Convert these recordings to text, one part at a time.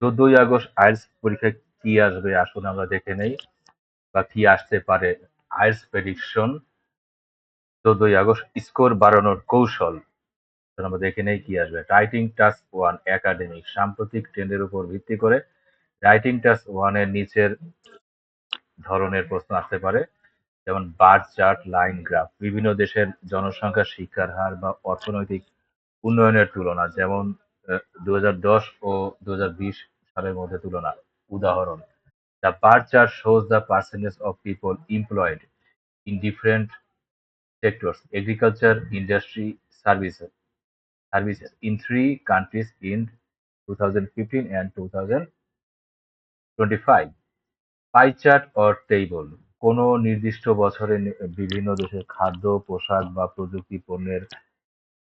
14ই August IELTS পরীক্ষায় কি আসবে আসুন আমরা দেখে নেই বা কি আসতে পারে। আইএলটিএস প্রেডিকশন 14ই আগস্ট স্কোর বাড়ানোর কৌশল। চলুন আমরা দেখে নেই কি আসবে। রাইটিং টাস্ক 1 একাডেমিক সাম্প্রতিক ট্রেন্ডের উপর ভিত্তি করে রাইটিং টাস্ক 1 এর নিচের ধরনের প্রশ্ন আসতে পারে। যেমন বার চার্ট, লাইন গ্রাফ, বিভিন্ন দেশের জনসংখ্যা, শিক্ষার হার বা অর্থনৈতিক উন্নয়নের তুলনা, যেমন 2010 ও 2020 সালের মধ্যে তুলনা। উদাহরণ: the bar chart shows the percentage of people employed in different sectors: agriculture, industry, services in three countries in 2015 and 2025. Pie chart or table: কোনো নির্দিষ্ট বছরে বিভিন্ন দেশের খাদ্য, পোশাক বা প্রযুক্তি পণ্যের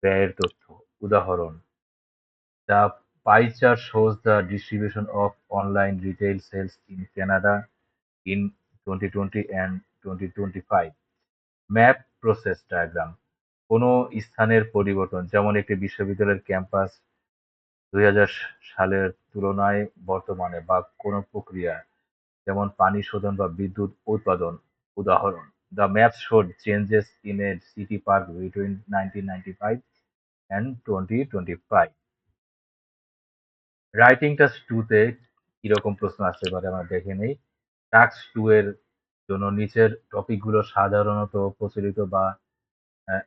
ব্যয়ের তথ্য। উদাহরণ: The pie chart shows the distribution of online retail sales in Canada in 2020 and 2025. Map process diagram: কোনো স্থানের পরিবর্তন, যেমন একটি বিশ্ববিদ্যালয়ের ক্যাম্পাস 2000 সালের তুলনায় বর্তমানে, বা কোনো প্রক্রিয়া, যেমন পানি শোধন বা বিদ্যুৎ উৎপাদন। উদাহরণ: The maps showed changes in a city park between 1995 and 2025. Writing task 2 তে কিরকম প্রশ্ন আসতে পারে আমরা দেখে নেই। টাস্ক 2 এর জন্য নিচের টপিকগুলো সাধারণত আহ,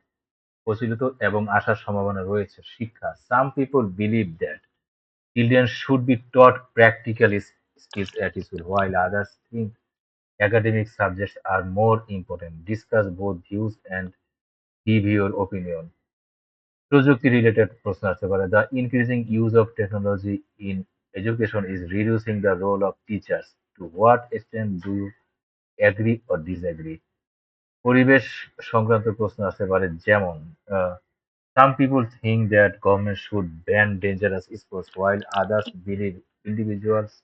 প্রচলিত এবং আসার সম্ভাবনা রয়েছে। শিক্ষা: some people believe that children should be taught practical skills at school, while others think academic subjects are more important. Discuss both views and give your opinion. প্রযুক্তি রিলেটেড প্রশ্ন আসতে পারে। The increasing use of technology in education is reducing the role of teachers. To what extent do you agree or disagree? পরিবেশ সংক্রান্ত প্রশ্ন আসতে পারে, যেমন some people think that government should ban dangerous sports while others believe individuals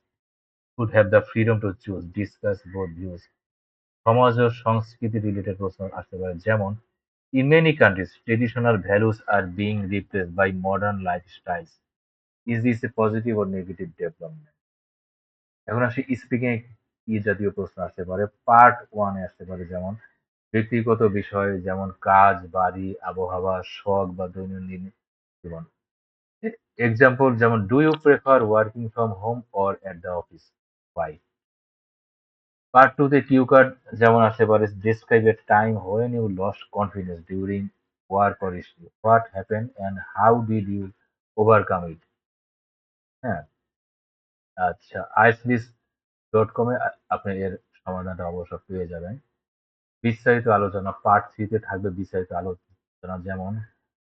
should have the freedom to choose. Discuss both views. সমাজ ও সংস্কৃতি related প্রশ্ন আসতে পারে, যেমন in many countries traditional values are being replaced by modern lifestyles. Is this a positive or negative development? এখন আসি speaking কি জাতীয় প্রশ্ন আসতে পারে। পার্ট 1 এ আসতে পারে, যেমন ব্যক্তিগত বিষয়, যেমন কাজ, বাড়ি, আবহাওয়া, শখ বা দৈনন্দিন জীবন। এক্সাম্পল, যেমন do you prefer working from home or at the office? Why? Part 2 তে কিউ কার্ড যেমন আসতে পারে, describe a time when you lost confidence during work or school. What happen and how did you overcome it? হ্যাঁ, আচ্ছা, icelis.com এ আপনি এর সমাধানটা অবশ্য পেয়ে যাবেন। বিস্তারিত আলোচনা পার্ট 3 তে থাকবে বিস্তারিত আলোচনা, যেমন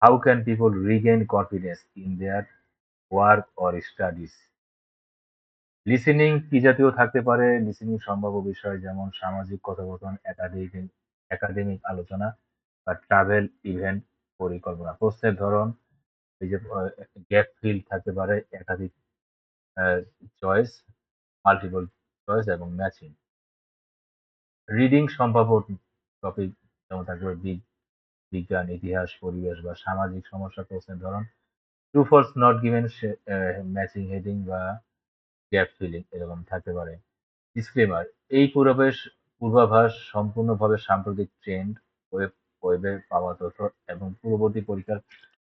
how can people Regain confidence in their work or studies? Listening কি জাতীয় থাকতে পারে? লিসেনিং সম্ভাব্য বিষয়, যেমন সামাজিক কথোপকথন, একাডেমিক আলোচনা বা ট্রাভেল ইভেন্ট পরিকল্পনা। প্রশ্নের ধরন, এই যে গ্যাপ ফিল থাকতে পারে, একাধিক চয়েস, মাল্টিপল চয়েস এবং ম্যাচিং। রিডিং সম্ভাব্য টপিক যেমন থাকবে বিজ্ঞান, ইতিহাস, পরিবেশ বা সামাজিক সমস্যা। প্রশ্নের ধরন true false not given, matching heading বা গ্যাপ ফিলিং এরকম থাকতে পারে। ডিসক্লেমার: এই পূর্বাভাস সম্পূর্ণভাবে সাম্প্রতিক ট্রেন্ড, ওয়েবে পাওয়া তথ্য এবং পূর্ববর্তী পরীক্ষার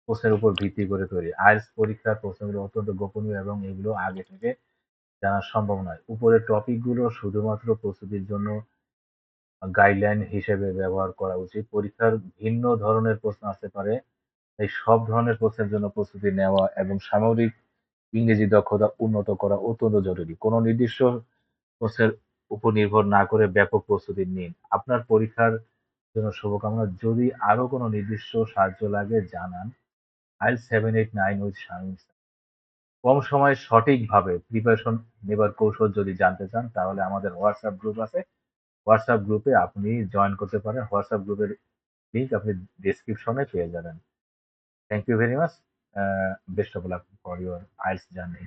প্রশ্নের উপর ভিত্তি করে তৈরি। আইএলটিএস পরীক্ষার প্রশ্নগুলো অত্যন্ত গোপনীয় এবং এগুলো আগে থেকে জানা সম্ভব নয়। উপরের টপিকগুলো শুধুমাত্র প্রস্তুতির জন্য গাইডলাইন হিসেবে ব্যবহার করা উচিত। পরীক্ষার ভিন্ন ধরনের প্রশ্ন আসতে পারে, তাই সব ধরনের প্রশ্নের জন্য প্রস্তুতি নেওয়া এবং সামগ্রিক ইংরেজি দক্ষতা উন্নত করা অত্যন্ত জরুরি। কোনো নির্দিষ্ট প্রশ্নের উপর নির্ভর না করে ব্যাপক প্রস্তুতি নিন। আপনার পরীক্ষার জন্য শুভকামনা। যদি আরো কোনো নির্দিষ্ট সাহায্য লাগে জানান। IELTS 789 with Shamim. কম সময়ে সঠিকভাবে প্রিপারেশন নেবার কৌশল যদি জানতে চান, তাহলে আমাদের হোয়াটসঅ্যাপ গ্রুপ আছে। হোয়াটসঅ্যাপ গ্রুপে আপনি জয়েন করতে পারেন। হোয়াটসঅ্যাপ গ্রুপের লিঙ্ক আপনি ডেসক্রিপশনে পেয়ে যাবেন। Thank you very much. Best of luck for your IELTS journey.